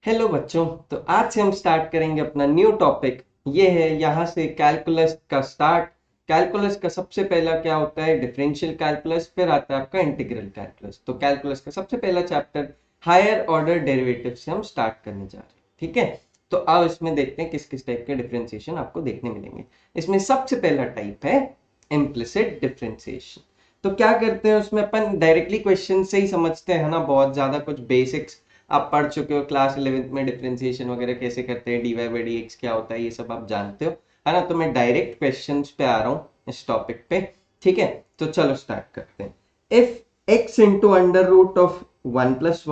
Hello बच्चों। तो आज से हम स्टार्ट करेंगे अपना न्यू टॉपिक। ये है यहाँ से कैलकुलस का स्टार्ट। कैलकुलस का सबसे पहला क्या होता है? डिफरेंशियल कैलकुलस, फिर आता है आपका इंटीग्रल कैलकुलस। तो कैलकुलस का सबसे पहला चैप्टर हायर ऑर्डर डेरिवेटिव से हम स्टार्ट करने जा रहे हैं। ठीक है, तो आओ इसमें देखते हैं किस किस टाइप के डिफरेंशिएशन आपको देखने मिलेंगे। इसमें सबसे पहला टाइप है इम्प्लिसिट डिफरेंशिएशन। तो क्या करते हैं उसमें अपन डायरेक्टली क्वेश्चन से ही समझते हैं ना, बहुत ज्यादा कुछ बेसिक्स आप पढ़ चुके हो क्लास 11th में, डिफरेंशिएशन वगैरह कैसे करते हैं, डीवाई बाई डी एक्स क्या होता है, ये सब आप जानते हो, है ना। तो मैं डायरेक्ट क्वेश्चंस पे आ रहा हूँ इस टॉपिक पे। ठीक है, तो चलो स्टार्ट करते हैं। If x into under root of 1 plus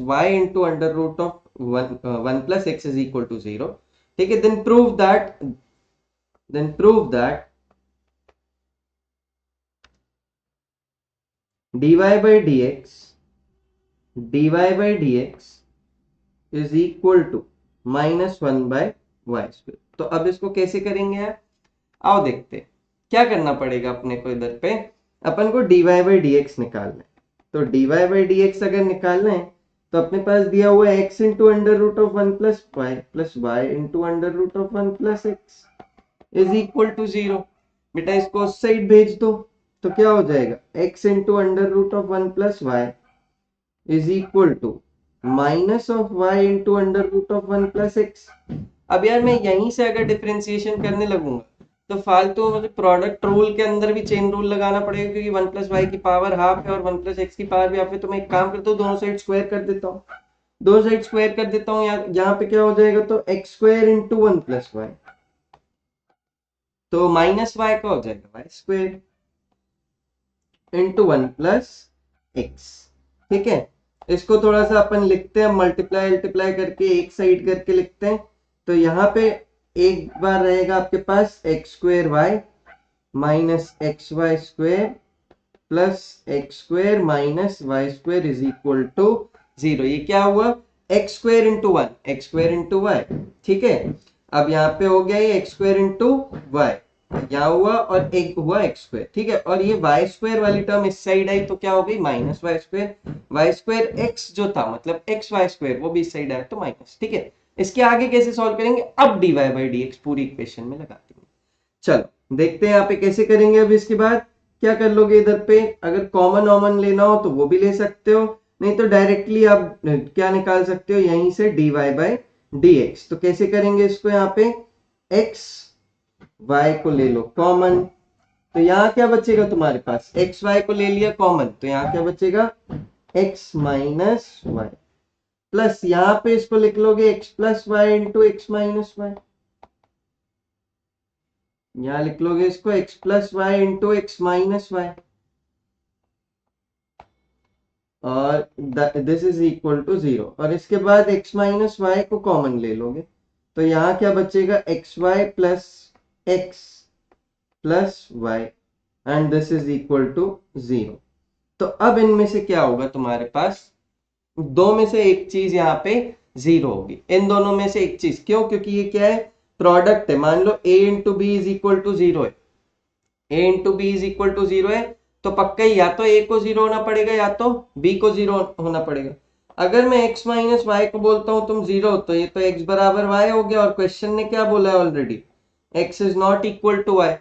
y into under root of 1 plus x is equal to 0, ठीक है, then prove that dy by dx is equal to -1/y²। तो अब इसको कैसे करेंगे यार? आओ देखते हैं। क्या करना पड़ेगा अपने को इधर पे, अपन को dy by dx निकालना है। तो dy by dx अगर निकालना है तो अपने पास दिया हुआ है x into under root of 1 plus y into under root of 1 plus x is equal to 0। बेटा इसको उस साइड भेज दो तो क्या हो जाएगा, x into under root of 1 plus y is equal to minus of y into under root of 1 plus x. अब यार मैं यहीं से अगर डिफरेंशिएशन करने लगूंगा तो फालतू मुझे प्रोडक्ट रूल के अंदर भी चेन रूल लगाना पड़ेगा, क्योंकि 1 प्लस वाई की पावर हाफ है और 1 प्लस एक्स की पावर भी हाफ है। तो मैं एक काम करता हूँ, दोनों साइड स्क्वायर कर देता हूँ। दो साइड स्क्वायर कर देता हूँ, यहाँ पे क्या हो जाएगा, तो x square into 1 plus y, तो माइनस वाई का हो जाएगा y square into 1 plus x. ठीक है, इसको थोड़ा सा अपन लिखते हैं, मल्टीप्लाई मल्टीप्लाई करके एक साइड करके लिखते हैं। तो यहाँ पे एक बार रहेगा आपके पास x square y minus x y square plus x square minus y square is equal to 0। ये क्या हुआ, x square into one, x square into y. ठीक है, अब यहाँ पे हो गया ये एक्स स्क्वायर इंटू वाई, यहाँ हुआ, और एक हुआ एक्स स्क्वायर। ठीक है, और ये वाई स्क्वायर वाली टर्म इस साइड आई तो क्या हो गई, माइनस वाई स्क्वायर एक्स जो था मतलब एक्स वाई स्क्वायर वो भी इस साइड आया तो माइनस। ठीक है, इसके आगे कैसे सॉल्व करेंगे, अब d y by d x पूरी इक्वेशन में लगा देंगे। चलो देखते हैं यहाँ पे कैसे करेंगे। अब इसके बाद क्या कर लोगे, इधर पे अगर कॉमन ऑमन लेना हो तो वो भी ले सकते हो, नहीं तो डायरेक्टली आप क्या निकाल सकते हो यहीं से dy बाई डी एक्स। तो कैसे करेंगे इसको, यहाँ पे x y को ले लो कॉमन, तो यहाँ क्या बचेगा तुम्हारे पास, एक्स वाई को ले लिया कॉमन तो यहाँ क्या बचेगा, x माइनस वाई, प्लस यहाँ पे इसको लिख लोगे x plus y into x minus y, यहां लिख लोगे इसको x plus y into x minus y, और दिस इज इक्वल टू 0। और इसके बाद x माइनस वाई को कॉमन ले लोगे तो यहाँ क्या बचेगा, x y plus x plus y and this is equal to 0। तो अब इनमें से क्या होगा तुम्हारे पास, दो में से एक चीज यहाँ पे 0 होगी, इन दोनों में से एक चीज। क्यों, क्योंकि ये क्या है, प्रोडक्ट है। मान लो a into b is equal to 0 है, a into b is equal to 0 है, तो पक्का ही या तो a को 0 होना पड़ेगा या तो b को 0 होना पड़ेगा। अगर मैं x माइनस वाई को बोलता हूं तुम 0, तो ये तो x बराबर y हो गया, और क्वेश्चन ने क्या बोला है already, x is not equal to y।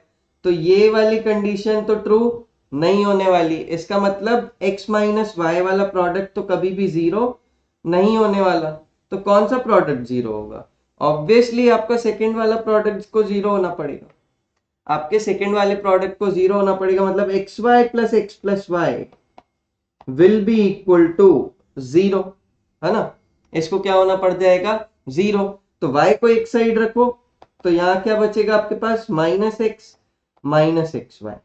तो ये वाली कंडीशन तो ट्रू नहीं होने वाली, इसका मतलब x माइनस वाई वाला प्रोडक्ट तो कभी भी 0 नहीं होने वाला। तो कौन सा प्रोडक्ट 0 होगा, ऑब्वियसली आपका सेकेंड वाला प्रोडक्ट को 0 होना पड़ेगा। आपके सेकंड वाले प्रोडक्ट को 0 होना पड़ेगा, मतलब x y plus y will be equal to 0, है ना। इसको क्या होना पड़ जाएगा, 0। तो y को एक साइड रखो तो यहाँ क्या बचेगा आपके पास, माइनस एक्स वाई।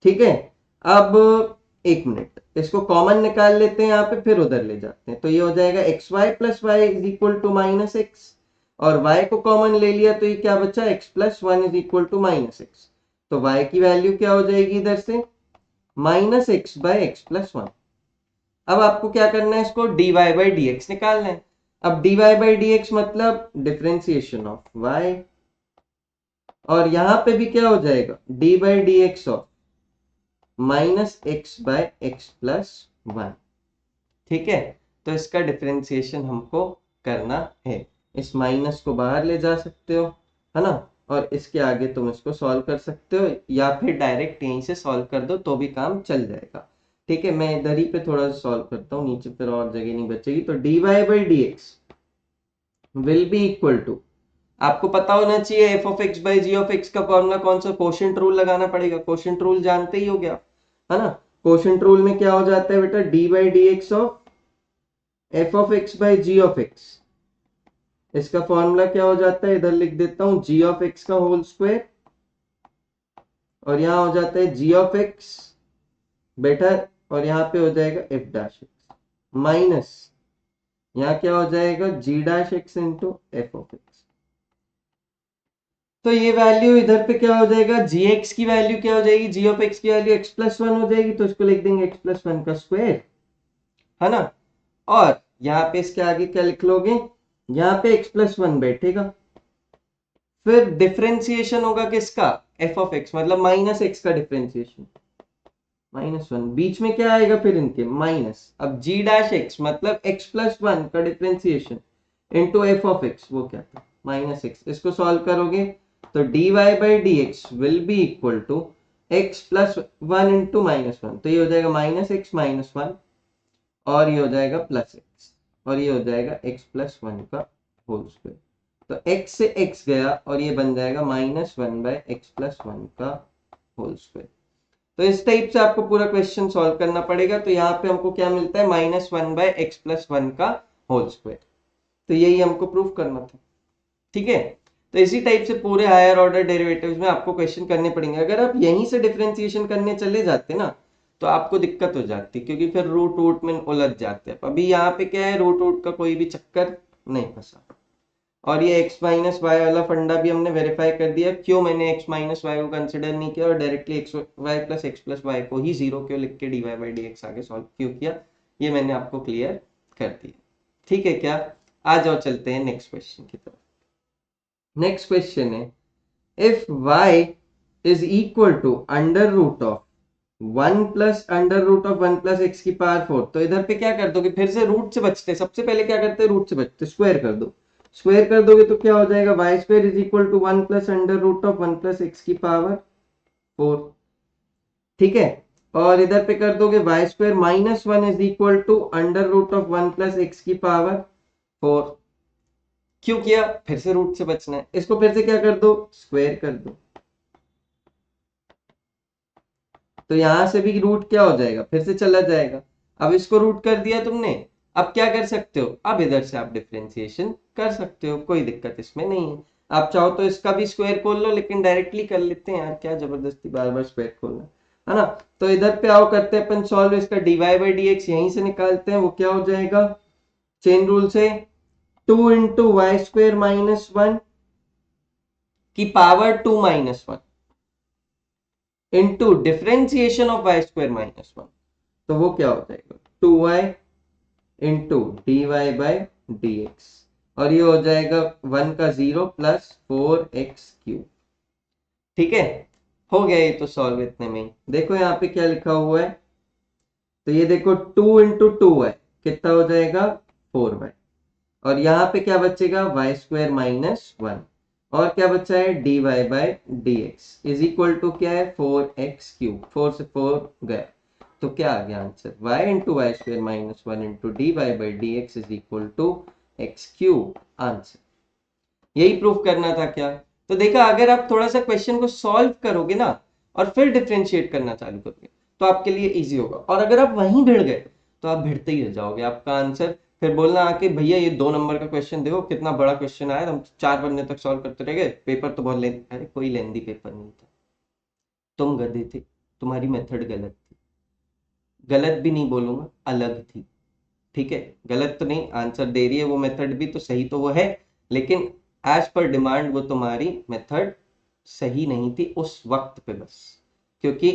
ठीक है, अब एक मिनट, इसको कॉमन निकाल लेते हैं यहाँ पे, फिर उधर ले जाते हैं। तो ये हो जाएगा x y plus y is equal to minus x, और y को कॉमन ले लिया तो ये क्या बचा, x plus one is equal to minus x. तो y की वैल्यू क्या हो जाएगी इधर से, minus x by x plus one. अब आपको क्या करना है, इसको dy बाई डी एक्स निकालना है। अब dy बाई डी एक्स मतलब डिफरेंशिएशन ऑफ y, और यहां पे भी क्या हो जाएगा, d by d x of minus x by x plus one. ठीक है, तो इसका डिफरेंशिएशन हमको करना है। इस माइनस को बाहर ले जा सकते हो, है ना, और इसके आगे तुम इसको सॉल्व कर सकते हो, या फिर डायरेक्ट यहीं से सॉल्व कर दो तो भी काम चल जाएगा। ठीक है, मैं इधर ही पे थोड़ा सा सॉल्व करता हूँ, नीचे फिर और जगह नहीं बचेगी। तो dy by d x will be equal to, आपको पता होना चाहिए f of x by g of x का फॉर्मूला कौन सा, कोशेंट रूल लगाना पड़ेगा। कोशेंट रूल जानते ही हो गया, है ना। कोशेंट रूल में क्या हो जाता है बेटा, d by d x of f of x by g of x, इसका फॉर्मूला क्या हो जाता है, इधर लिख देता हूं, जी ऑफ एक्स का होल स्क्वायर, और यहां हो जाता है जी ऑफ एक्स बेटा, और यहां पे हो जाएगा एफ डैश एक्स माइनस, यहाँ क्या हो जाएगा, g dash x into f of x. तो ये वैल्यू इधर पे क्या हो जाएगा, जी एक्स की वैल्यू क्या हो जाएगी, जी ऑफ एक्स की वैल्यू एक्स प्लस वन हो जाएगी, तो इसको लिख देंगे एक्स प्लस वन का स्क्वायर, है ना। और यहाँ पे इसके आगे क्या लिख लोगे, यहाँ पे एक्स प्लस वन बैठेगा, फिर डिफरेंशिएशन होगा किसका, एफ ऑफ एक्स, मतलब माइनस एक्स का डिफरेंशिएशन, माइनस वन, बीच में क्या आएगा फिर इनके माइनस, अब जी डैश एक्स मतलब एक्स प्लस वन का differentiation into f of x, वो क्या था माइनस एक्स, इसको सॉल्व करोगे तो d y by d x will be equal to x plus one into minus one, तो ये हो जाएगा माइनस एक्स माइनस वन, और ये हो जाएगा प्लस एक्स, और ये हो जाएगा एक्स प्लस वन का होल स्क्वायर, तो x से x गया और ये बन जाएगा minus one by x plus one का होल स्क्वायर। तो इस टाइप से आपको पूरा क्वेश्चन सॉल्व करना पड़ेगा। तो यहाँ पे हमको क्या मिलता है, minus one by x plus one का होल स्क्वायर, तो यही हमको प्रूफ करना था। ठीक है, तो इसी टाइप से पूरे हायर ऑर्डर डेरिवेटिव्स में आपको क्वेश्चन करने पड़ेंगे। अगर आप यहीं से डिफरेंशिएशन करने चले जाते ना तो आपको दिक्कत हो जाती, क्योंकि फिर रूट वूट में उलझ जाते हैं। अभी यहाँ पे क्या है, रूट वूट का कोई भी चक्कर नहीं फंसा, और ये x माइनस वाई वाला फंडा भी हमने वेरीफाई कर दिया। क्यों मैंने x माइनस वाई को कंसिडर नहीं किया और directly x y plus y को ही जीरो क्यों लिख के d y by d x आगे सॉल्व क्यों किया, ये मैंने आपको क्लियर कर दिया। ठीक है क्या, आ जाओ चलते हैं नेक्स्ट क्वेश्चन की तरफ। नेक्स्ट क्वेश्चन है, if y is equal to under root of one plus under root of one plus x की पावर फोर, तो इधर पे क्या कर दोगे, फिर से रूट से बचते, सबसे पहले क्या करते हैं, रूट से बचते, स्क्वायर कर दो। स्क्वायर कर दोगे तो क्या हो जाएगा, y square is equal to one plus under root of one plus x की पावर फोर। ठीक है, और इधर पे कर दोगे y square minus one is equal to under root of one plus x की पावर फोर। क्यों किया, फिर से रूट से बचना है, इसको फिर से क्या कर दो, स्क्वायर कर दो, तो यहां से भी रूट क्या हो जाएगा, फिर से चला जाएगा। अब इसको रूट कर दिया तुमने, अब क्या कर सकते हो, अब इधर से आप डिफरेंशिएशन कर सकते हो, कोई दिक्कत इसमें नहीं है। आप चाहो तो इसका भी स्क्वायर खोल लो, लेकिन डायरेक्टली कर लेते हैं यार, क्या जबरदस्ती बार बार स्क्वायर खोलना, है ना। तो इधर पे आओ, करते हैं अपन सॉल्व, इसका डीवाई बाई डी एक्स यहीं से निकालते हैं, वो क्या हो जाएगा, चेन रूल से two into y square minus one की power two minus one into differentiation of y square minus one, तो वो क्या हो जाएगा, two y into d y by d x, और ये हो जाएगा वन का zero plus four x cube. ठीक है, हो गया ये तो सॉल्व इतने में ही। देखो यहाँ पे क्या लिखा हुआ है, तो ये देखो टू इंटू टू वाई कितना हो जाएगा, फोर वाई, और यहाँ पे क्या बचेगा, वाई स्क्वायर माइनस वन, और क्या बचा है, d y by d x is equal to क्या है, फोर एक्स क्यूब, फोर से फोर गया, तो क्या आ गया answer, y into y square minus one into d y by d x is equal to x cube, answer. यही proof करना था क्या। तो देखा, अगर आप थोड़ा सा क्वेश्चन को सॉल्व करोगे ना और फिर डिफरेंशिएट करना चालू करोगे तो आपके लिए इजी होगा, और अगर आप वहीं भिड़ गए तो आप भिड़ते ही रह जाओगे, आपका आंसर फिर बोलना आके भैया ये दो नंबर का क्वेश्चन देखो कितना बड़ा क्वेश्चन आया, हम चार पन्ने तक सॉल्व करते रह गए, पेपर तो बहुत लेंदी, अरे कोई लेंदी पेपर नहीं था, तुम गधे थे, तुम्हारी मेथड गलत थी, गलत भी नहीं बोलूंगा, अलग थी। ठीक है, गलत तो नहीं, आंसर दे रही है वो मेथड भी तो सही तो वो है, लेकिन एज पर डिमांड वो तुम्हारी मेथड सही नहीं थी उस वक्त पे बस, क्योंकि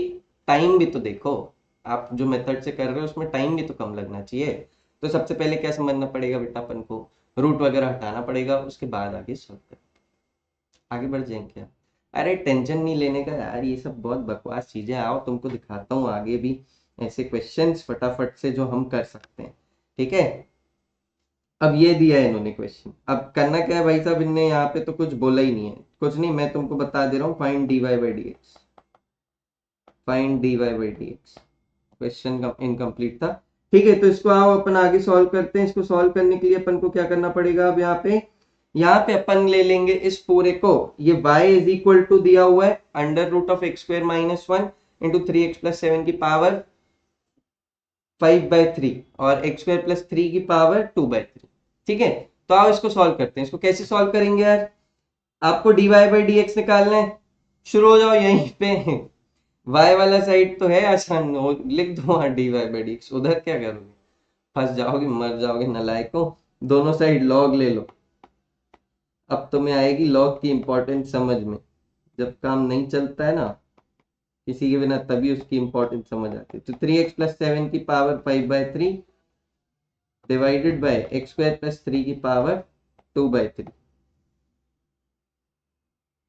टाइम भी तो देखो, आप जो मेथड से कर रहे हो उसमें टाइम भी तो कम लगना चाहिए। तो सबसे पहले क्या समझना पड़ेगा बेटा, अपन को रूट वगैरह हटाना पड़ेगा, उसके बाद आगे सॉल्व कर, आगे बढ़ जाएंगे क्या। अरे टेंशन नहीं लेने का यार, ये सब बहुत बकवास चीजें, आओ तुमको दिखाता हूँ आगे भी ऐसे क्वेश्चंस फटाफट से जो हम कर सकते हैं। ठीक है, अब ये दिया है इन्होंने क्वेश्चन, अब करना क्या है भाई साहब, इनने यहाँ पे तो कुछ बोला ही नहीं है, कुछ नहीं, मैं तुमको बता दे रहा हूँ, find dy by d x, find dy by d x. Question incomplete था। ठीक है, तो इसको आओ अपन आगे सॉल्व करते हैं। इसको सॉल्व करने के लिए अपन को क्या करना पड़ेगा, अब यहाँ पे अपन ले लेंगे इस पूरे को, ये y इज इक्वल टू दिया हुआ है under root of x square minus one into three x plus seven की पावर 5/3 और एक्स स्क्वायर प्लस थ्री की पावर 2/3। ठीक है, तो आओ इसको सॉल्व करते हैं। इसको कैसे सॉल्व करेंगे यार, आपको dy बाई डी एक्स निकालना है, शुरू हो जाओ यहीं पे। y वाला साइड तो है आसान, लिख दो वहां dy बाई डी एक्स, उधर क्या करोगे, फंस जाओगे, मर जाओगे नालायकों। दोनों साइड log ले लो, अब तुम्हें आएगी log की इंपॉर्टेंस समझ में। जब काम नहीं चलता है ना किसी के बिना, तभी उसकी इंपॉर्टेंस समझ आती है। तो 3x प्लस सेवन की power 5/3 divided by x square plus three की power 2/3,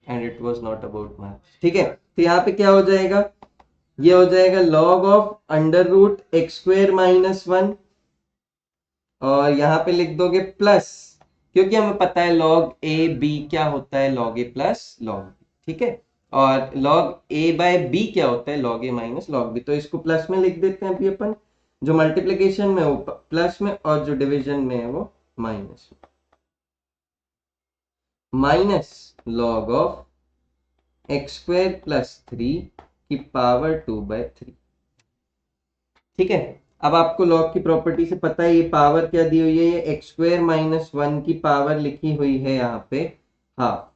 and it was not about math. ठीक है, तो यहाँ पे क्या हो जाएगा, ये हो जाएगा log of under root x square minus one, और यहाँ पे लिख दोगे प्लस, क्योंकि हमें पता है log a b क्या होता है, log a plus log b। ठीक है, और log a बाय b क्या होता है, log a minus log b। तो इसको प्लस में लिख देते हैं अभी अपन, जो मल्टीप्लीकेशन में वो प्लस में और जो डिवीजन में है वो माइनस में, minus log of x square plus three की पावर 2/3। ठीक है, अब आपको लॉग की प्रॉपर्टी से पता है ये पावर क्या दी हुई है, ये एक्स स्क्वायर माइनस वन की पावर लिखी हुई है यहाँ पे हाफ।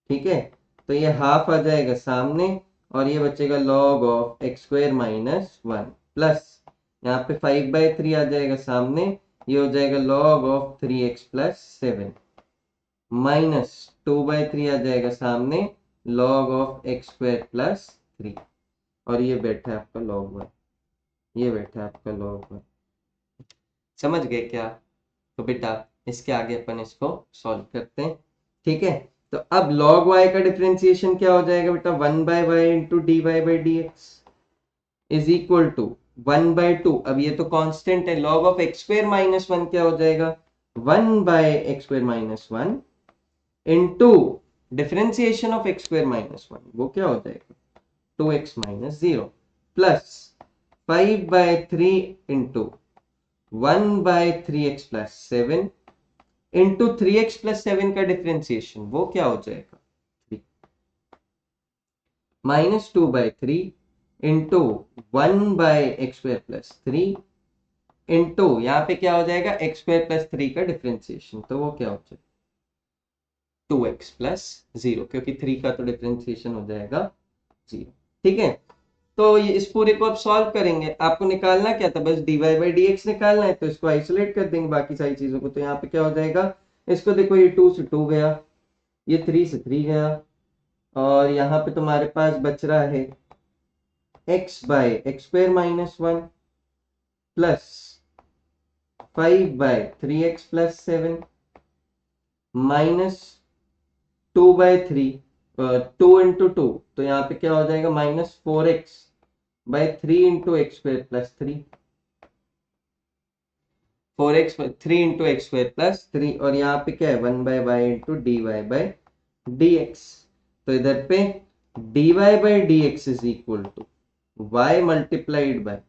ठीक है, तो ये हाफ आ जाएगा सामने, और ये बचेगा log of x square minus one plus यहाँ पे 5/3 आ जाएगा सामने, ये हो जाएगा log of 3x plus seven minus 2/3 आ जाएगा सामने, log of x square plus three, और ये बैठा है आपका log वन, ये बैठा है आपका log वन। समझ गए क्या, तो बेटा इसके आगे अपन इसको सॉल्व करते हैं। ठीक है, तो अब log y का डिफरेंशिएशन क्या हो जाएगा बेटा, 1/y into d y by d x is equal to 1/2। अब ये तो कांस्टेंट है, log of x square minus one क्या हो जाएगा, 1/एक्स square minus one into differentiation of x square minus one, वो क्या हो जाएगा 2x minus zero, plus 5/3 into 1/3x plus seven into 3x plus seven का डिफरेंशिएशन वो क्या हो जाएगा, माइनस 2/3 इंटू 1/एक्स स्क्वायर प्लस थ्री इंटू यहाँ पे क्या हो जाएगा एक्स स्क्वायर प्लस थ्री का डिफरेंशिएशन, तो वो क्या हो जाएगा 2x प्लस जीरो, क्योंकि थ्री का तो डिफरेंशिएशन हो जाएगा जीरो। ठीक है, तो ये इस पूरे को अब सॉल्व करेंगे, आपको निकालना क्या था, बस dy बाई डी एक्स निकालना है, तो इसको आइसोलेट कर देंगे बाकी सारी चीजों को। तो यहाँ पे क्या हो जाएगा, इसको देखो ये 2 से 2 गया, ये 3 से 3 गया, और यहाँ पे तुम्हारे पास बच रहा है x by x square minus one plus 5/3x plus seven minus 2/3, 2 into 2, तो यहाँ पे क्या हो जाएगा -4x/3 into x square plus three, 4x 3 into x square plus three, और यहाँ पे क्या है 1/y into d y by d x. तो इधर पे dy by d x is equal to y multiplied by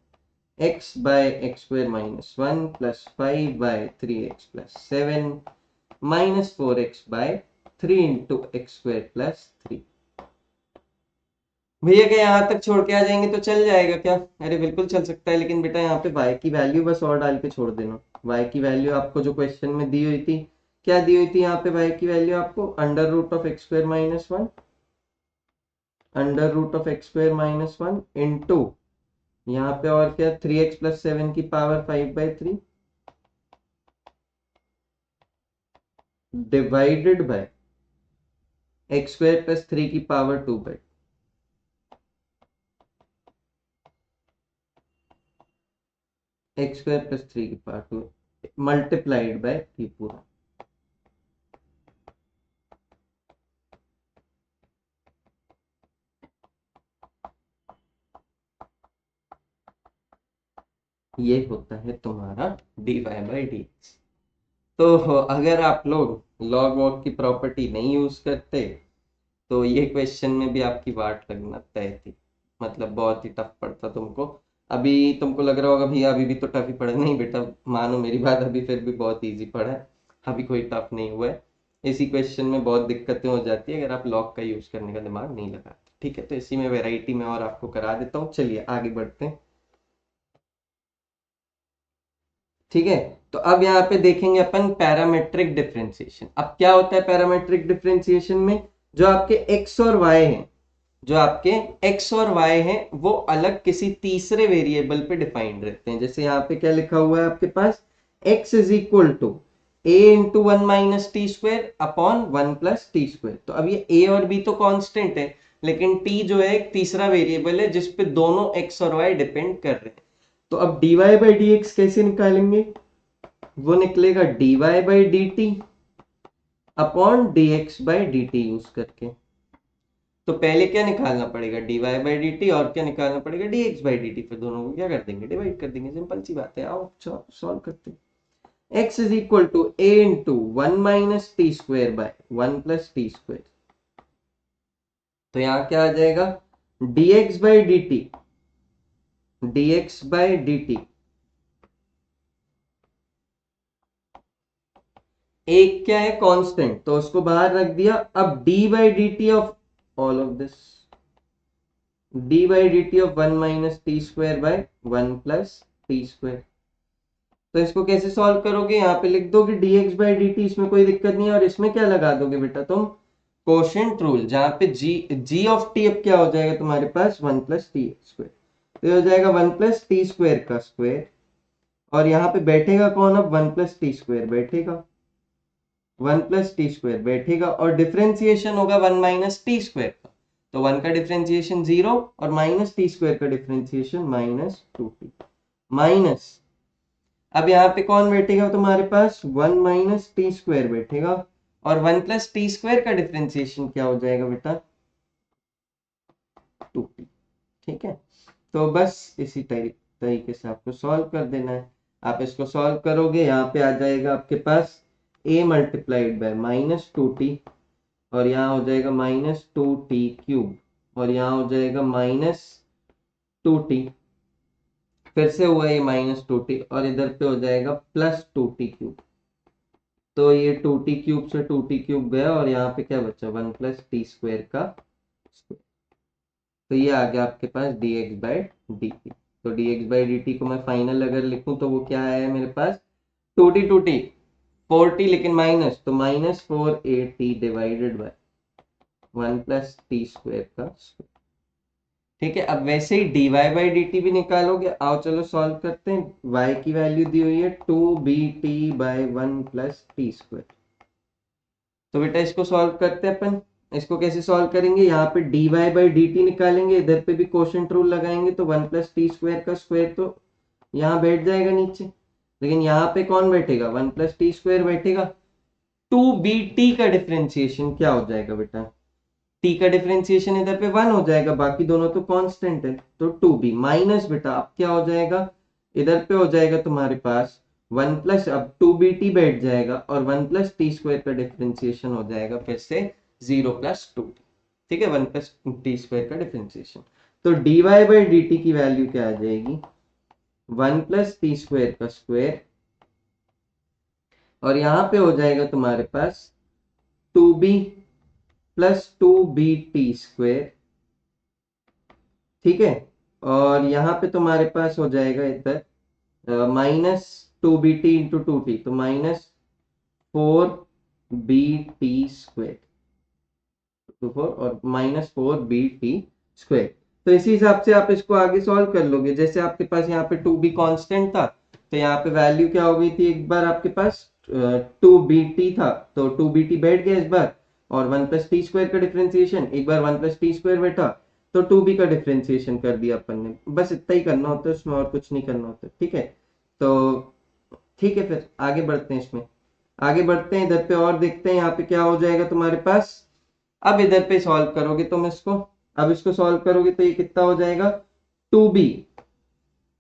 x by x square minus one plus 5/3x plus seven minus 4x/3 into x square plus three. भैया क्या यहाँ तक छोड़ के आ जाएंगे तो चल जाएगा क्या, अरे बिल्कुल चल सकता है, लेकिन बेटा यहाँ पे y की वैल्यू बस और डाल के छोड़ देना। y की वैल्यू आपको जो क्वेश्चन में दी हुई थी, क्या दी हुई थी यहाँ पे y की वैल्यू आपको, under root of x square minus one, under root of x square minus one into यहाँ पे और क्या 3x प्लस सेवन की power 5/3 divided by x square plus three की power 2/, x square plus three की power two multiplied by ये पूरा। ये होता है तुम्हारा dy बाई डी एक्स। तो अगर आप लोग लॉग वॉग की प्रॉपर्टी नहीं यूज करते तो ये क्वेश्चन में भी आपकी वाट लगना तय थी। मतलब बहुत ही टफ पड़ता तुमको। अभी तुमको लग रहा होगा भैया अभी भी तो टफ ही पड़ा। नहीं बेटा, मानो मेरी बात, अभी फिर भी बहुत इजी पड़ा है। अभी कोई टफ नहीं हुआ है। इसी क्वेश्चन में बहुत दिक्कतें हो जाती है अगर आप लॉग का यूज करने का दिमाग नहीं लगाते। ठीक है, तो इसी में वेराइटी में और आपको करा देता हूँ। चलिए आगे बढ़ते हैं। ठीक है, तो अब यहाँ पे देखेंगे अपन पैरामेट्रिक डिफरेंशिएशन। अब क्या होता है पैरामेट्रिक डिफरेंशिएशन में? जो आपके x और y हैं, जो आपके x और y हैं वो अलग किसी तीसरे वेरिएबल पे डिफाइंड रहते हैं। जैसे यहाँ पे क्या लिखा हुआ है आपके पास, x is equal to a into one minus t square upon one plus t square. तो अब ये a और b तो कांस्टेंट है, लेकिन t जो है एक तीसरा वेरिएबल है जिसपे दोनों x और y डिपेंड कर रहे हैं। तो अब dy बाई डी एक्स कैसे निकालेंगे? वो निकलेगा dy by d t upon dx by d T use करके। तो पहले क्या निकालना पड़ेगा? dy बाई डी टी, और क्या निकालना पड़ेगा? dx by d T. फिर दोनों को क्या कर देंगे? डिवाइड कर देंगे। सिंपल सी बात है। आओ सॉल्व करते हैं। x is equal to a into one minus t square by one plus t square. तो यहाँ क्या आ जाएगा? dx by d t, dx by d t. एक क्या है? कांस्टेंट, तो उसको बाहर रख दिया। अब d by d T of all of this, d by d T of one minus t square bye one plus t square. तो इसको कैसे सॉल्व करोगे? यहाँ पे लिख दो कि dx बाई डी टी, इसमें कोई दिक्कत नहीं है। और इसमें क्या लगा दोगे बेटा तुम? कोशेंट रूल, जहाँ पे g ऑफ t अब क्या हो जाएगा तुम्हारे पास? One plus t square. तो ये हो जाएगा वन प्लस टी स्क्वायर का स्क्वायर। और यहाँ पे बैठेगा कौन? अब वन प्लस टी स्क्वायर बैठेगा, वन प्लस टी स्क्वायर बैठेगा। और डिफरेंशिएशन होगा वन माइनस टी स्क्वायर का। तो वन का डिफरेंशिएशन जीरो और माइनस टी स्क्वायर का differentiation minus two t minus. अब यहाँ पे कौन बैठेगा तुम्हारे पास? वन माइनस टी स्क्वायर बैठेगा। और वन प्लस टी स्क्वायर का डिफरेंशिएशन क्या हो जाएगा बेटा? Two t. ठीक है, तो बस इसी तरीके से आपको सॉल्व कर देना है। आप इसको सॉल्व करोगे, यहाँ पे आ जाएगा आपके पास a multiplied by minus two T, और यहाँ हो जाएगा माइनस टू टी क्यूब, और यहाँ हो जाएगा माइनस टू टी। फिर से हुआ ये माइनस टू टी, और इधर पे हो जाएगा प्लस टू टी क्यूब। तो ये टू टी क्यूब से टू टी क्यूब गया, और यहाँ पे क्या बचा? वन प्लस टी स्क्वायर का स्क्वायर। तो ये आ गया आपके पास dx बाई डी टी। तो dx बाई डी टी को मैं फाइनल अगर लिखूं तो वो क्या आया मेरे पास? टू टी फोर टी, लेकिन माइनस, तो minus four A T divided by one plus t square का स्क्वायर। ठीक है, अब वैसे ही dy बाई डी टी भी निकालोगे। आओ चलो सॉल्व करते हैं। y की वैल्यू दी हुई है two b t by one plus t square. तो बेटा इसको सॉल्व करते हैं अपन। इसको कैसे सॉल्व करेंगे? यहाँ पे dy बाई डी टी निकालेंगे, इधर पे भी कोशेंट रूल लगाएंगे, तो वन प्लस टी स्क्वायर का स्क्वायर तो यहाँ बैठ जाएगा नीचे। लेकिन यहाँ पे कौन बैठेगा? वन प्लस टी स्क्वायर बैठेगा। टू बी टी का डिफरेंशिएशन क्या हो जाएगा बेटा? t का डिफरेंशिएशन इधर पे वन हो जाएगा, बाकी दोनों तो कांस्टेंट है। तो टू बी माइनस बेटा अब क्या हो जाएगा? इधर पे हो जाएगा तुम्हारे पास वन प्लस, अब टू बी टी बैठ जाएगा, और वन प्लस टी स्क्वायर का डिफरेंशिएशन हो जाएगा फिर से जीरो प्लस टू टी। ठीक है, वन प्लस टी स्क्वायर का डिफरेंशिएशन। तो d y by d t की वैल्यू क्या आ जाएगी? वन प्लस टी स्क्वायर का स्क्वायर, और यहाँ पे हो जाएगा तुम्हारे पास two b plus two b t square. ठीक है, और यहाँ पे तुम्हारे पास हो जाएगा इधर minus two b t into two t, तो minus four b t square, two four और minus four b t square. तो इसी हिसाब से आप इसको आगे सॉल्व कर लोगे। जैसे आपके पास यहाँ पे टू बी कॉन्स्टेंट था, तो यहाँ पे वैल्यू क्या हो गई थी? एक बार आपके पास टू बी टी था, तो टू बी टी बैठ गया इस बार, और वन प्लस टी स्क्वायर का डिफरेंशिएशन, एक बार वन प्लस टी स्क्वायर बैठा, तो टू बी का डिफरेंशिएशन कर दिया अपन ने। बस इतना ही करना होता है, उसमें और कुछ नहीं करना होता। ठीक है, तो ठीक है, फिर आगे बढ़ते हैं। इसमें आगे बढ़ते हैं, इधर पे और देखते हैं यहाँ पे क्या हो जाएगा तुम्हारे पास। अब इधर पे सॉल्व करोगे तुम इसको, अब इसको सॉल्व करोगे तो ये कितना हो जाएगा? टू बी,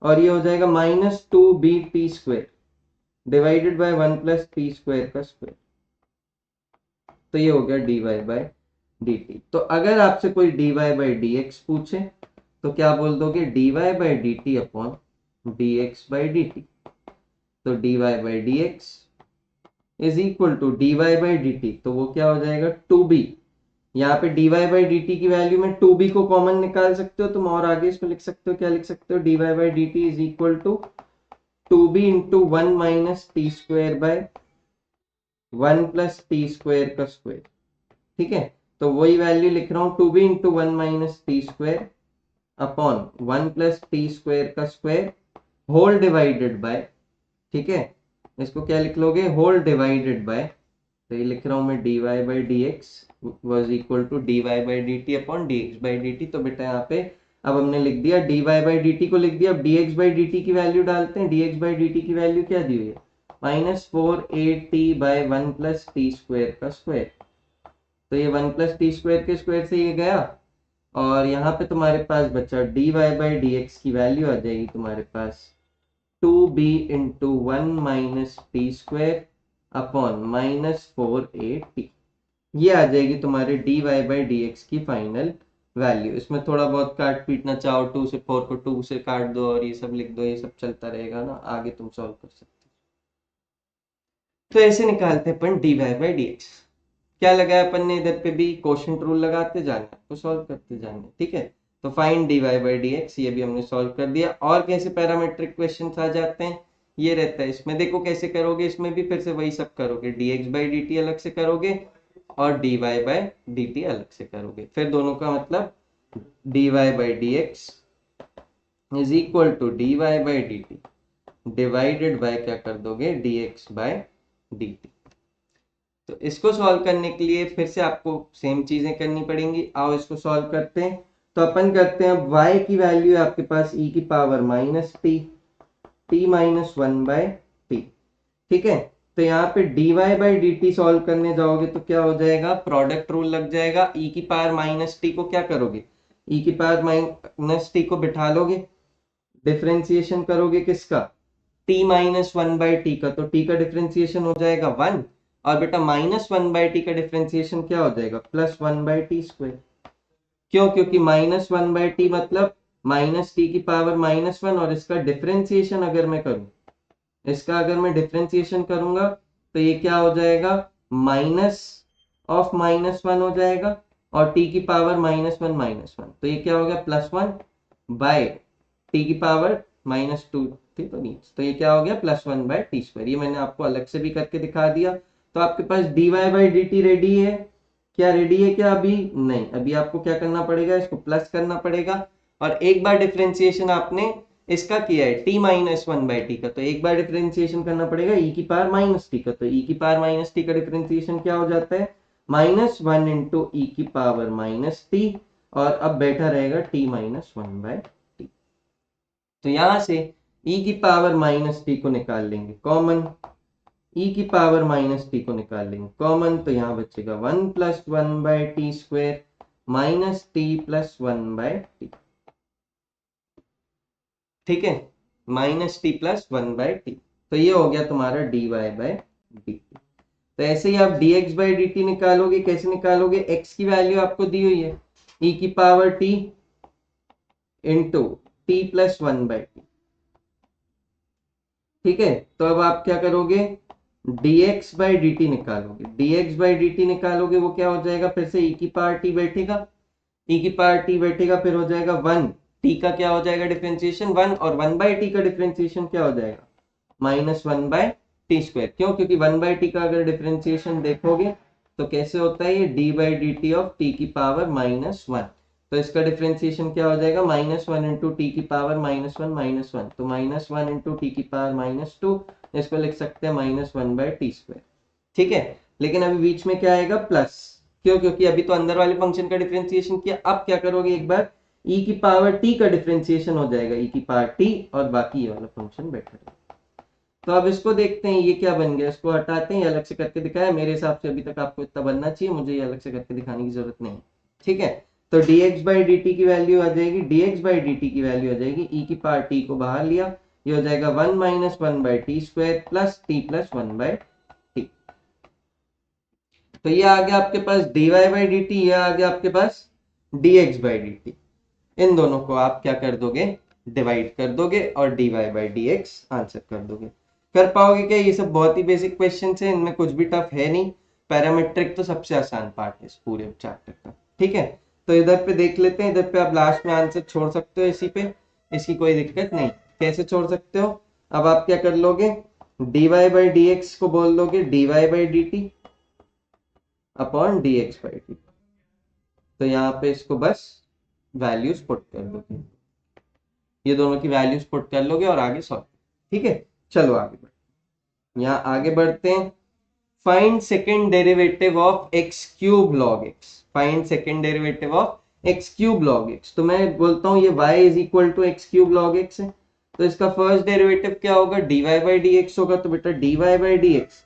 और ये हो जाएगा minus two b t square. Divided by 1 plus t square का स्क्वायर। तो ये हो गया dy बाय dt। तो अगर आपसे कोई dy बाय dx पूछे तो क्या बोल दोगे, dy by dt upon dx by dt। तो dy by dx is equal to dy by dt, तो वो क्या हो जाएगा 2b। यहाँ पे dy बाय dt की वैल्यू में 2b को कॉमन निकाल सकते हो तुम, और आगे इसको लिख सकते हो, क्या लिख सकते हो, dy by dt is equal to 2b into 1 minus t square by 1 plus t square का स्क्वायर। ठीक है, तो वही वैल्यू लिख रहा हूँ, 2b into 1 minus t square upon 1 plus t square का स्क्वायर होल डिवाइडेड बाय, ठीक है, इसको क्या लिख लोगे, होल डिवाइडेड बाय, तो ये लिख रहा हूं मैं dy by d x was equal to dy by d t upon d x by d t. तो बेटा यहाँ पे अब हमने लिख दिया dy बाई डी टी को लिख दिया। अब dx बाई डी टी की वैल्यू डालते हैं। dx बाई डी टी की वैल्यू क्या दी हुई है, -4a t by 1 plus t square का स्क्वायर। तो ये 1 प्लस टी स्क्वायर के स्क्वायर से ये गया, और यहाँ पे तुम्हारे पास बचा dy बाई डी एक्स की वैल्यू आ जाएगी तुम्हारे पास 2b into 1 minus t square upon -4at। ये आ जाएगी तुम्हारे dy बाई डी एक्स की फाइनल वैल्यू। इसमें थोड़ा बहुत काट पीटना चाहो, 2 से 4 को 2 से काट दो और ये सब लिख दो, ये सब चलता रहेगा ना, आगे तुम सॉल्व कर सकते हो। तो ऐसे निकालते हैं अपन dy बाई डी एक्स। क्या लगाया अपन ने इधर पे भी, क्वोशंट रूल लगाते जाना, तो सॉल्व करते जाना। ठीक है, तो find dy by d x, ये भी हमने सॉल्व कर दिया। और कैसे पैरामेट्रिक क्वेश्चन आ जाते हैं, ये रहता है इसमें, देखो कैसे करोगे, इसमें भी फिर से वही सब करोगे, dx बाई डी टी अलग से करोगे और dy बाई डी टी अलग से करोगे। फिर दोनों का मतलब dy by d x is equal to dy by d t divided by क्या कर दोगे, dx बाय डी टी। तो इसको सॉल्व करने के लिए फिर से आपको सेम चीजें करनी पड़ेंगी। आओ इसको सॉल्व करते हैं। तो अपन करते हैं, y की वैल्यू है आपके पास e की power minus t, t minus 1 by t. ठीक है, तो यहाँ पे dy by d t solve करने जाओगे तो क्या हो जाएगा, प्रोडक्ट रूल लग जाएगा। e की पावर माइनस टी को क्या करोगे, e की पावर माइनस टी को बिठा लोगे, डिफरेंशिएशन करोगे किसका, t माइनस 1 बाई टी का, तो t का डिफरेंशिएशन हो जाएगा 1, और बेटा -1 बाई टी का डिफरेंशिएशन क्या हो जाएगा, +1 बाई टी स्क्वायर। क्यों, क्योंकि -1 बाई टी मतलब माइनस टी की पावर -1, और इसका डिफरेंशिएशन अगर मैं करूं, इसका अगर मैं डिफरेंशिएशन करूंगा तो ये क्या हो जाएगा, माइनस ऑफ -1 हो जाएगा, और टी की पावर -1, तो ये क्या हो गया, +1 बाय टी की पावर -2 थी तो नहीं, तो ये क्या हो गया, +1 बाय टी स्क्वायर। ये मैंने आपको अलग से भी करके दिखा दिया। तो आपके पास dy by d T ready है क्या, रेडी है क्या, अभी नहीं, अभी आपको क्या करना पड़ेगा, इसको प्लस करना पड़ेगा। और एक बार डिफरेंशिएशन आपने इसका किया है t माइनस 1 बाई टी का, तो एक बार डिफरेंशिएशन करना पड़ेगा e की पावर माइनस टी का, तो e की पावर माइनस टी का डिफरेंशिएशन क्या हो जाता है, -1 इंटू ई की पावर माइनस टी, और अब बैठा रहेगा t माइनस 1 बाय टी। तो यहां से e की पावर माइनस टी को निकाल लेंगे कॉमन, e की पावर माइनस टी को निकाल लेंगे कॉमन, तो यहाँ बचेगा 1 plus 1 by t square minus t plus 1 by t. ठीक है, minus t plus 1 by t. तो ये हो गया तुम्हारा dy बाय डी टी। तो ऐसे ही आप dx बाई डी टी निकालोगे, कैसे निकालोगे, x की वैल्यू आपको दी हुई है e की power t into t plus 1 by t. ठीक है, तो अब आप क्या करोगे, dx बाई डी टी निकालोगे, dx बाई डी टी निकालोगे, वो क्या हो जाएगा, फिर से e की पावर t बैठेगा, e की पावर t बैठेगा, फिर हो जाएगा 1, t का क्या हो जाएगा डिफरेंशिएशन 1, और 1 बाई टी का डिफरेंशिएशन क्या हो जाएगा, -1 बाय टी स्क्वायर। क्यों, क्योंकि 1 बाई टी का अगर डिफरेंशिएशन देखोगे तो कैसे होता है, ये D by d T of T की पावर -1, तो इसका डिफरेंशिएशन क्या हो जाएगा, -1 इंटू टी की पावर -1, तो -1 इंटू टी की पावर -2, इसको लिख सकते हैं -1 बाय टी स्क्वायर। ठीक है, लेकिन अभी बीच में क्या आएगा, प्लस, क्यों, क्योंकि अभी तो अंदर वाले फंक्शन का डिफरेंशिएशन किया। अब क्या करोगे, एक बार e की पावर t का डिफरेंशिएशन हो जाएगा, e की पावर t, और बाकी ये वाला फंक्शन बैठा रहेगा। तो अब इसको देखते हैं, ये क्या बन गया, इसको हटाते हैं, ये अलग से करके दिखाया, मेरे हिसाब से अभी तक आपको इतना बनना चाहिए, मुझे ये अलग से करके दिखाने की जरूरत नहीं। ठीक है, तो dx बाई डी टी की वैल्यू आ जाएगी, dx बाई डी टी की वैल्यू आ जाएगी, e की पावर t को बाहर लिया, ये हो जाएगा 1 minus 1/t² plus t plus 1/t। तो ये आ गया आपके पास dy/dt, ये आ गया आपके पास dx/dt। इन दोनों को आप क्या कर दोगे, डिवाइड कर दोगे और dy/dx आंसर कर दोगे। कर पाओगे क्या? ये सब बहुत ही बेसिक क्वेश्चन है, इनमें कुछ भी टफ है नहीं। पैरामेट्रिक तो सबसे आसान पार्ट है इस पूरे चैप्टर का। ठीक है, तो इधर पे देख लेते हैं, इधर पे आप लास्ट में आंसर छोड़ सकते हो इसी पे, इसकी कोई दिक्कत नहीं। कैसे छोड़ सकते हो? अब आप क्या कर लोगे, dy/dx को बोल दोगे dy/dt अपॉन dx/dt। तो यहाँ पे इसको बस वैल्यूज पुट कर दोगे, ये दोनों की वैल्यूज पुट कर लोगे और आगे सॉल्व। ठीक है, चलो आगे बढ़, यहाँ आगे बढ़ते हैं। Find second derivative of x cube log x. Find second derivative of x cube log x. तो मैं बोलता हूँ ये y is equal to x cube log x है, तो इसका फर्स्ट डेरिवेटिव क्या होगा, dy/dx होगा। तो बेटा dy/dx,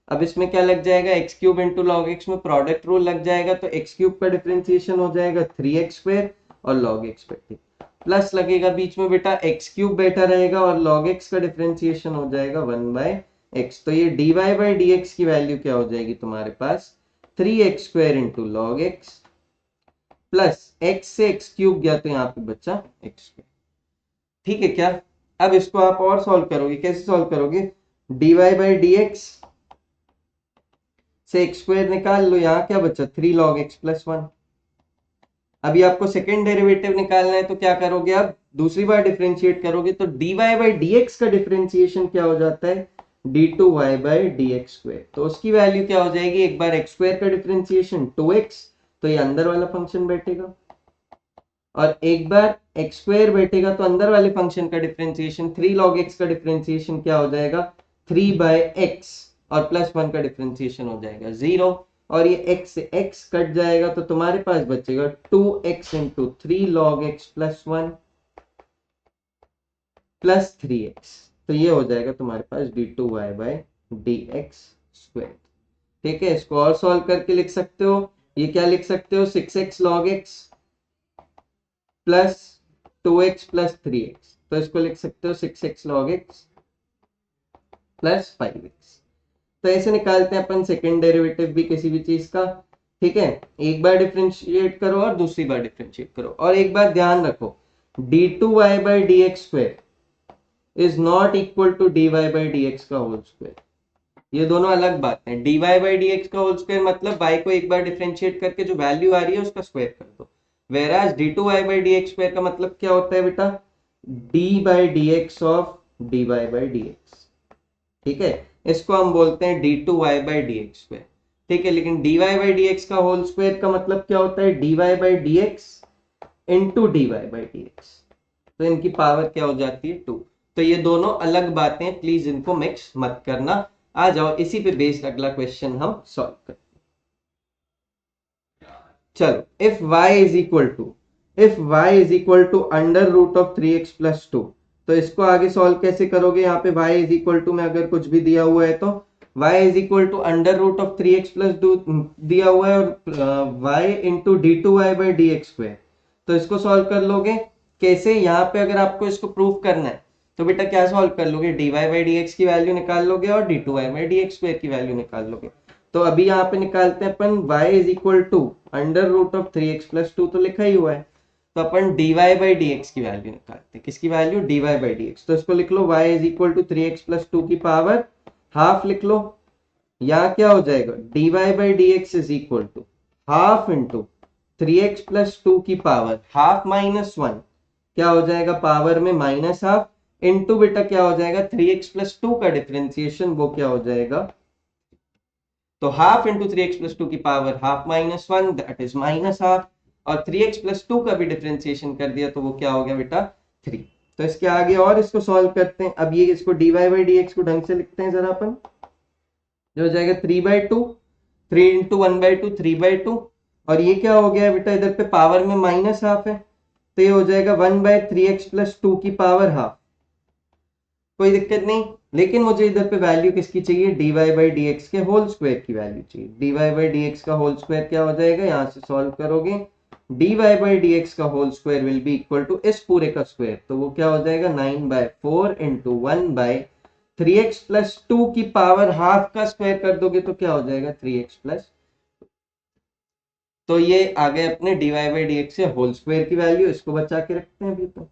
अब इसमें क्या लग जाएगा, x cube into log x में प्रोडक्ट रूल लग जाएगा, तो एक्स क्यूब का डिफरेंशिएशन हो जाएगा 3x² और लॉग एक्स पे प्लस लगेगा बीच में बेटा, एक्स क्यूब बैठा रहेगा और लॉग एक्स का डिफरेंशिएशन हो जाएगा 1/x। तो ये dy/dx की वैल्यू क्या हो जाएगी तुम्हारे पास, 3x² into log x plus x से एक्स क्यूब गया तो यहाँ पे बच्चा x²। ठीक है क्या? अब इसको आप और सॉल्व करोगे, कैसे सॉल्व करोगे, dy/dx से x² निकाल लो, यहाँ क्या बचा 3 log x प्लस 1। अभी आपको सेकेंड डेरिवेटिव निकालना है, तो क्या करोगे, आप दूसरी बार डिफरेंशिएट करोगे, तो dy/dx का डिफरेंशिएशन क्या हो जाता है, d2y/dx²। तो उसकी वैल्यू क्या हो जाएगी, एक बार x² का डिफरेंशिएशन 2x, तो ये अंदर वाला फंक्शन बैठेगा, और एक बार x² बैठेगा तो अंदर वाले फंक्शन का डिफरेंशिएशन 3 log x का डिफरेंशिएशन क्या हो जाएगा, 3/x, और प्लस 1 का डिफरेंशिएशन हो जाएगा 0, और ये x से x कट जाएगा, तो तुम्हारे पास बचेगा 2x into 3 log x plus 1 plus 3x। तो ये हो जाएगा तुम्हारे पास d2y/dx²। ठीक है, इसको और सॉल्व करके लिख सकते हो, ये क्या लिख सकते हो, 6x log x plus 2x plus 3x। तो इसको लिख सकते हो 6x log x plus 5x। तो ऐसे निकालते हैं अपन सेकेंड डेरिवेटिव भी किसी भी चीज का। ठीक है, एक बार डिफरेंशिएट करो और दूसरी बार डिफरेंशिएट करो, और एक बार ध्यान रखो, d2y/dx² is not equal to dy/dx का होल स्क्वायर। ये दोनों अलग बात है। dy/dx का होल स्क्वायर मतलब y को एक बार डिफरेंशिएट करके जो वैल्यू आ रही है उसका स्क्वायर कर दो, वेराज d2y/dx² का मतलब क्या होता है बेटा, d/dx ऑफ dy/dx। ठीक है, इसको हम बोलते हैं d2y/dx²। ठीक है, लेकिन dy/dx का होल स्क्वायर का मतलब क्या होता है, dy/dx इंटू dy/dx। तो इनकी पावर क्या हो जाती है 2। तो ये दोनों अलग बातें, प्लीज इनको मिक्स मत करना। आ जाओ इसी पे बेस्ड अगला क्वेश्चन हम सॉल्व करते हैं। चलो, if y is equal to under root of 3x plus 2, तो इसको आगे सॉल्व कैसे करोगे, यहाँ पे y इज इक्वल टू में अगर कुछ भी दिया हुआ है तो y is equal to under root of 3x plus 2 दिया हुआ है, और y इंटू d2y/dx²। तो इसको सॉल्व कर लोगे कैसे, यहाँ पे अगर आपको इसको प्रूव करना है तो बेटा क्या सॉल्व कर लोगे, dy/dx की वैल्यू निकाल लोगे और d2y/dx² की वैल्यू निकाल लोगे। तो अभी यहाँ पे निकालते हैं अपन, y is equal to under root of 3x plus 2 तो लिखा ही हुआ है, तो अपन dy/dx की वैल्यू निकालते हैं। किसकी वैल्यू, dy/dx। तो इसको लिख लो y is equal to 3x plus 2 की पावर हाफ लिख लो। यहाँ क्या हो जाएगा, dy/dx is equal to half into 3x plus 2 की पावर हाफ माइनस 1, क्या हो जाएगा पावर में माइनस हाफ, इंटू बेटा क्या हो जाएगा 3x प्लस 2 का डिफरेंशिएशन, वो क्या हो जाएगा, तो हाफ इंटू 3x प्लस 2 की power half minus 1 that is minus half, और 3x प्लस 2 का भी डिफरेंशिएशन कर दिया तो वो क्या हो गया बेटा 3। तो इसके आगे और इसको सॉल्व करते हैं। अब ये इसको dy/dx को ढंग से लिखते हैं जरा अपन, जो हो जाएगा 3/2, 3 इंटू 1/2 3/2, और ये क्या हो गया बेटा, इधर पे पावर में माइनस हाफ है, तो ये हो जाएगा 1/3x प्लस 2 की पावर हाफ। कोई दिक्कत नहीं, लेकिन मुझे इधर पे वैल्यू किसकी चाहिए, dy/dx के होल स्क्वायर की वैल्यू चाहिए। dy/dx का होल स्क्वायर क्या हो जाएगा, यहाँ से सॉल्व करोगे d y by d x का whole square will be equal to इस पूरे का स्क्वायर, तो वो क्या हो जाएगा 9/4 इंटू 1/3x प्लस 2 की पावर हाफ का स्क्वायर कर दोगे तो क्या हो जाएगा 3x प्लस। तो ये आ गए अपने d y by d x से होल स्क्वायर की वैल्यू, इसको बचा के रखते हैं अभी तो।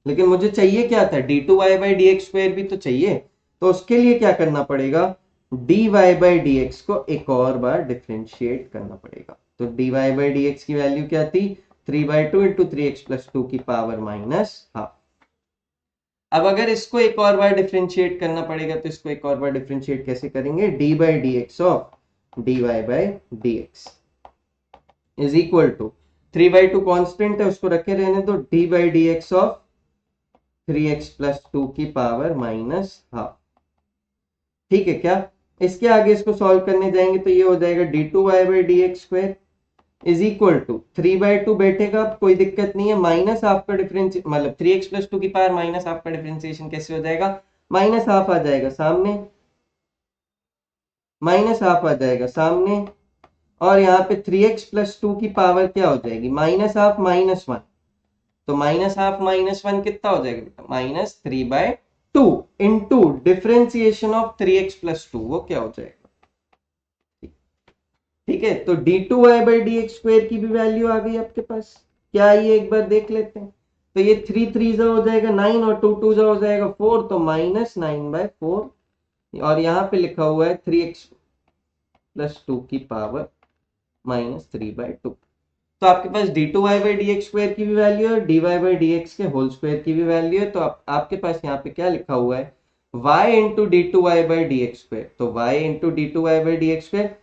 लेकिन मुझे चाहिए क्या था, d two y by d x square भी तो चाहिए, तो उसके लिए क्या करना पड़ेगा, d y by d x को एक और बार डिफ्रेंशिएट करना पड़ेगा। तो d y by d x की वैल्यू क्या थी 3/2 इंटू 3x प्लस 2 की पावर माइनस हाफ। अब अगर इसको एक और बार डिफ्रेंशिएट करना पड़ेगा तो इसको एक और बार डिफ्रेंशिएट कैसे करेंगे, d by d x of d y by d x is equal to 3/2 constant है उसको रखे रहने दो, d by d x of 3x plus 2 की पावर माइनस हाफ। ठीक है क्या, इसके आगे इसको सॉल्व करने जाएंगे तो ये हो जाएगा d two y by d x square is equal to 3/2 बैठेगा, कोई दिक्कत नहीं है, माइनस हाफ का डिफरेंस मतलब 3x प्लस 2 की पावर माइनस हाफ का डिफरेंशिएशन कैसे हो जाएगा, माइनस हाफ आ जाएगा सामने, माइनस हाफ आ जाएगा सामने, और यहाँ पे 3x प्लस 2 की पावर क्या हो जाएगी माइनस हाफ -1, तो -1/-1 कितना हो जाएगा बेटा -3/2 into differentiation of 3x plus 2, वो क्या हो जाएगा। ठीक है, तो d2y/dx स्क्वायर की भी वैल्यू आ गई आपके पास, क्या ये एक बार देख लेते हैं। तो ये 3 3 हो जाएगा 9 और 2 2 हो जाएगा 4, तो -9/4, और यहाँ पे लिखा हुआ है 3x प्लस 2 की पावर -3/2। तो आपके पास d two y by d x square की भी वैल्यू है, d y by d x के होल स्क्वायर की भी वैल्यू है, तो आपके पास यहाँ पे क्या लिखा हुआ है y into d two y by d x square, तो y into d two y by d x square,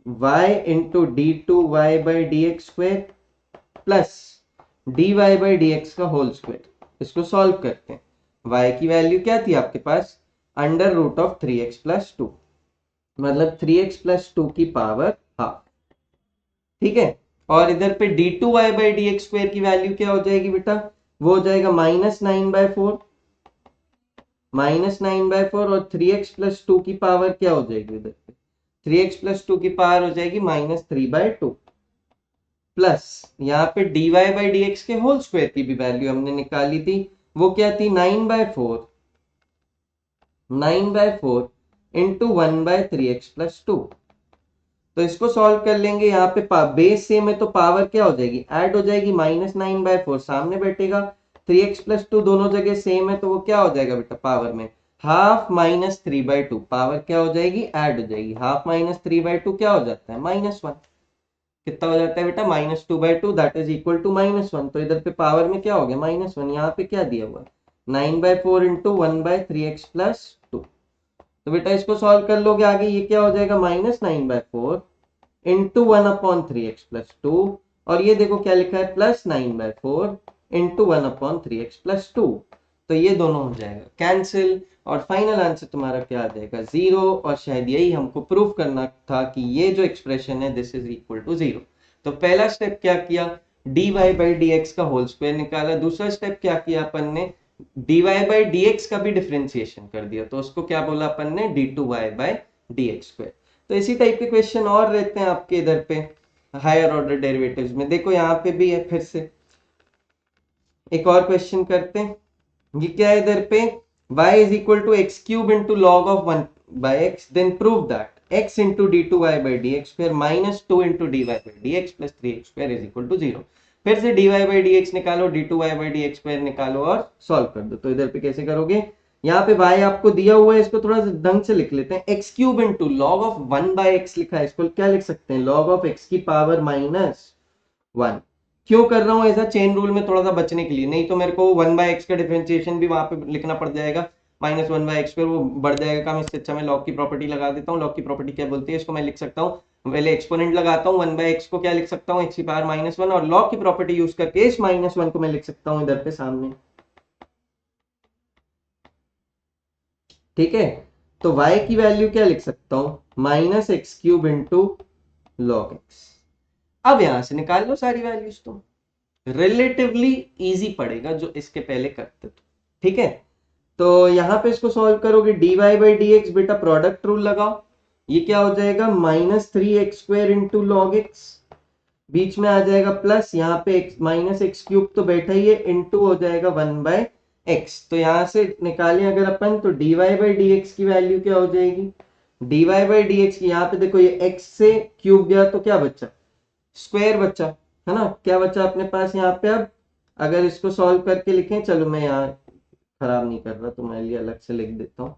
y into d two y by d x square plus d y by d x का whole square. इसको solve करते हैं, y की value क्या थी आपके पास √3x plus 2, मतलब 3x plus 2 की पावर हाफ। ठीक है, और इधर पे d two y by d x square की वैल्यू क्या हो जाएगी बेटा, वो हो जाएगा -9/4, और 3x प्लस 2 की पावर क्या हो जाएगी इधर पे, 3x प्लस 2 की पावर हो जाएगी -3/2, प्लस यहाँ पे d y by d x के होल स्क्वायर की भी वैल्यू हमने निकाली थी, वो क्या थी 9/4 इंटू 1/3x प्लस 2। तो इसको सॉल्व कर लेंगे, यहाँ पे बेस सेम है तो पावर क्या हो जाएगी ऐड हो जाएगी, -9/4 सामने बैठेगा, 3x प्लस 2 दोनों जगह सेम है तो वो क्या हो जाएगा बेटा पावर में हाफ -3/2, पावर क्या हो जाएगी ऐड हो जाएगी, हाफ -3/2 क्या हो जाता है -1, कितना हो जाता है बेटा -2/2 दैट इज इक्वल टू -1, तो इधर पे पावर में क्या हो गया -1, यहाँ पे क्या दिया हुआ है 9/4 इंटू 1/3x प्लस 2। तो बेटा इसको सॉल्व कर लोगे आगे, ये क्या हो जाएगा -9/4 इंटू 1/3x प्लस 2, और ये देखो क्या लिखा है +9/4 इंटू 1/3x प्लस 2, तो ये दोनों हो जाएगा कैंसिल, और फाइनल आंसर तुम्हारा क्या आ जाएगा 0, और शायद यही हमको प्रूफ करना था कि ये जो एक्सप्रेशन है दिस इज इक्वल टू 0। तो पहला स्टेप क्या किया, d y by d x का होल स्क्वायर निकाला, दूसरा स्टेप क्या किया अपन ने d y by d x का भी डिफरेंशिएशन कर दिया, तो उसको क्या बोला अपन ने d two y by d x square. तो इसी टाइप के क्वेश्चन और रहते हैं आपके इधर पे हायर ऑर्डर डेरिवेटिव्स में, देखो यहाँ पे भी है, फिर से एक और क्वेश्चन करते हैं। ये क्या है इधर पे y is equal to x cube into log of 1 by x, then prove that x into d2y by dx square minus 2 into dy by dx plus 3x square is equal to 0। फिर से dy by dx निकालो, d2y by dx square निकालो और solve कर दो। तो इधर पे कैसे करोगे, यहाँ पे y आपको दिया हुआ है, इसको थोड़ा सा ढंग से लिख लेते हैं, x cube into log of 1 by x लिखा है, इसको क्या लिख सकते हैं लॉग ऑफ x की पावर -1। क्यों कर रहा हूं ऐसा, चेन रूल में थोड़ा सा बचने के लिए, नहीं तो मेरे को 1/x का डिफरेंशिएशन भी वहां पे लिखना पड़ जाएगा, -1/x पे वो बढ़ जाएगा काम, इससे अच्छा मैं लॉग की प्रॉपर्टी लगा देता हूँ। लॉग की प्रॉपर्टी क्या बोलती है, इसको मैं लिख सकता हूँ, पहले एक्सपोनेंट लगाता हूँ 1/x को क्या लिख सकता हूँ x की पावर -1, और लॉग की प्रॉपर्टी यूज करके इस -1 को मैं लिख सकता हूँ इधर पे सामने। ठीक है, तो y की वैल्यू क्या लिख सकता हूँ -x³ इंटू लॉग x। अब यहां से निकाल लो सारी वैल्यूज, तो रिलेटिवली इजी पड़ेगा जो इसके पहले करते थे। ठीक है, तो यहां पे इसको सॉल्व करोगे dy बाई डी एक्स, बेटा प्रोडक्ट रूल लगाओ, ये क्या हो जाएगा -3x² इंटू लॉग x, बीच में आ जाएगा प्लस, यहाँ पे x माइनस एक्स क्यूब तो बैठा ही है, इंटू हो जाएगा 1/x। तो यहाँ से निकालें अगर अपन तो dy बाई डी एक्स की वैल्यू क्या हो जाएगी, dy बाई डी एक्स की, यहाँ पे देखो ये x से क्यूब गया तो क्या बचा, स्क्वायर बचा, है ना। क्या बचा अपने पास यहाँ पे, अब अगर इसको सॉल्व करके लिखें, चलो मैं यहाँ खराब नहीं कर रहा, तुम्हारे लिए अलग से लिख देता हूँ।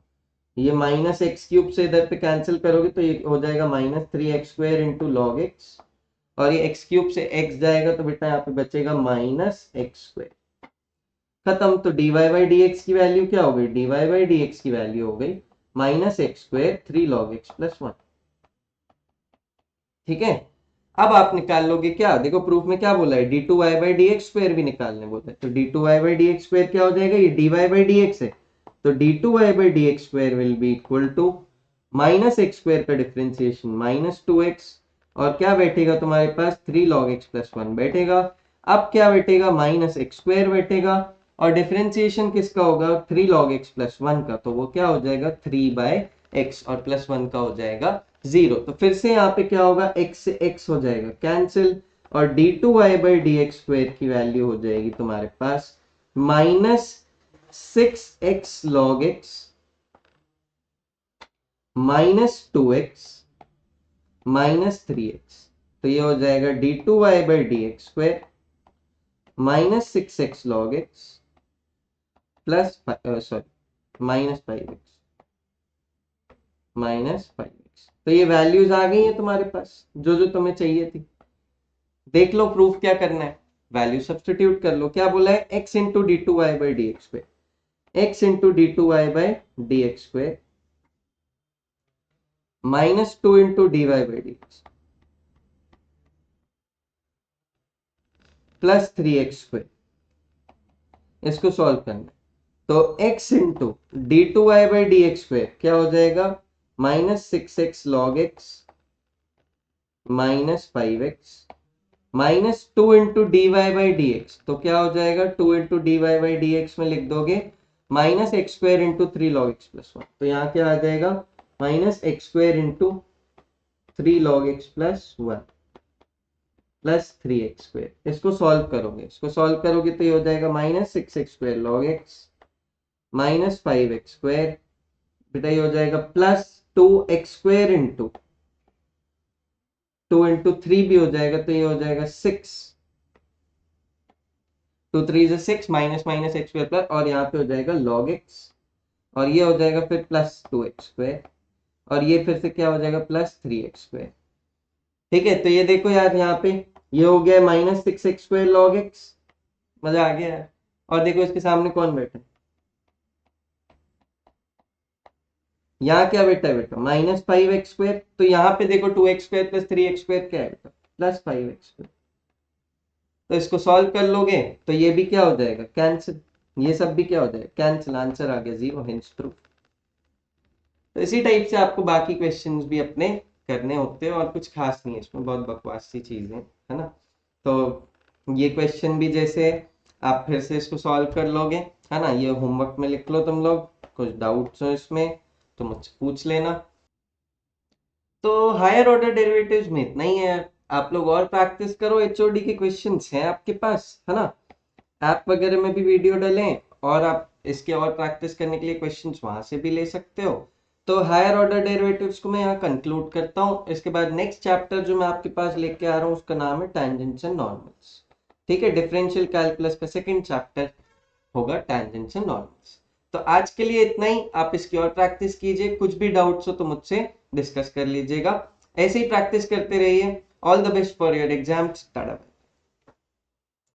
ये माइनस एक्स क्यूब से इधर पे कैंसिल करोगे तो ये हो जाएगा -3x² इंटू लॉग एक्स, और ये एक्स क्यूब से एक्स जाएगा तो बेटा यहाँ पे बचेगा -x²। खत्म। तो dy बाई डी एक्स की वैल्यू क्या हो गई, dy बाई डी एक्स की वैल्यू हो गई -x² 3 log x + 1। ठीक है। अब आप निकाल लोगे क्या, देखो प्रूफ में क्या बोला है, d2y by d x square भी निकालने बोला है। तो d2y by d x square क्या हो जाएगा, ये dy बाई डी एक्स है, तो d2y by d x square will be equal to -x² का डिफरेंशिएशन -2x, और क्या बैठेगा तुम्हारे पास 3 log x + 1 बैठेगा। अब क्या बैठेगा, -x² बैठेगा, और डिफरेंशिएशन किसका होगा, 3 log x + 1 का, तो वो क्या हो जाएगा 3/x, और +1 का हो जाएगा 0। तो फिर से यहाँ पे क्या होगा, x से x हो जाएगा कैंसिल, और d2y by d x square की वैल्यू हो जाएगी तुम्हारे पास -6x log x -2x -3x। तो ये हो जाएगा d2y by d x square -6x log x plus -5x -5x। तो ये वैल्यूज आ गई है तुम्हारे पास जो जो तुम्हें चाहिए थी। देख लो प्रूफ क्या करना है, वैल्यू सब्स्टिट्यूट कर लो। क्या बोला है, x into d two y by d x square, x into d two y by d x square -2 into d y by d x plus 3x square. इसको सॉल्व करना है तो x into d two y by d x square क्या हो जाएगा, -6x log x -5x -2 into d y by d x, तो क्या हो जाएगा 2 into d y by d x में लिख दोगे -x² इंटू 3 log x + 1। तो यहाँ क्या आ जाएगा, -x² into 3 log x + 1 plus 3x²। इसको सॉल्व करोगे, तो ये हो जाएगा -6x² log x -5x² बेटा, ये हो जाएगा प्लस 2x² इंटू 2 इंटू 3 भी हो जाएगा, तो ये हो जाएगा 6, 2 3 is 6 -x² प्लस, और यहाँ पे हो जाएगा log x, और ये हो जाएगा फिर प्लस 2x², और ये फिर से क्या हो जाएगा प्लस 3x²। ठीक है। तो ये देखो यार, यहाँ पे ये हो गया -6x² log x, मजा आ गया। और देखो इसके सामने कौन बैठा है, यहाँ क्या बैठा है बेटा, -5x²। तो यहाँ पे देखो 2x² प्लस 3x² क्या है बेटा, प्लस 5x²। तो इसको सॉल्व कर लोगे तो ये भी क्या हो जाएगा कैंसिल, ये सब भी क्या हो जाएगा कैंसिल, आंसर आ गया 0, हेंस ट्रू। तो इसी टाइप से आपको बाकी क्वेश्चंस भी अपने करने होते हैं, और कुछ खास नहीं है इसमें, बहुत बकवास सी चीजें है ना। तो ये क्वेश्चन भी जैसे आप फिर से इसको सॉल्व कर लोगे, है ना। ये होमवर्क में लिख लो तुम लोग, कुछ डाउट्स हो इसमें तो मुझसे पूछ लेना। तो हायर ऑर्डर डेरिवेटिव्स में इतना ही है, आप लोग और प्रैक्टिस करो, एचओडी के क्वेश्चंस हैं आपके पास, है ना। ऐप वगैरह में भी वीडियो डालें, और आप इसके और प्रैक्टिस करने के लिए क्वेश्चंस वहां से भी ले सकते हो। तो हायर ऑर्डर डेरिवेटिव्स को मैं यहाँ कंक्लूड करता हूँ। इसके बाद नेक्स्ट चैप्टर जो मैं आपके पास लेके आ रहा हूँ उसका नाम है टैंजेंट्स एंड नॉर्मल्स। ठीक है, डिफरेंशियल कैलकुलस का सेकंड चैप्टर होगा टैंजेंट्स एंड नॉर्मल्स। तो आज के लिए इतना ही, आप इसकी और प्रैक्टिस कीजिए, कुछ भी डाउट्स हो तो मुझसे डिस्कस कर लीजिएगा। ऐसे ही प्रैक्टिस करते रहिए। All the best for your exams. Tata.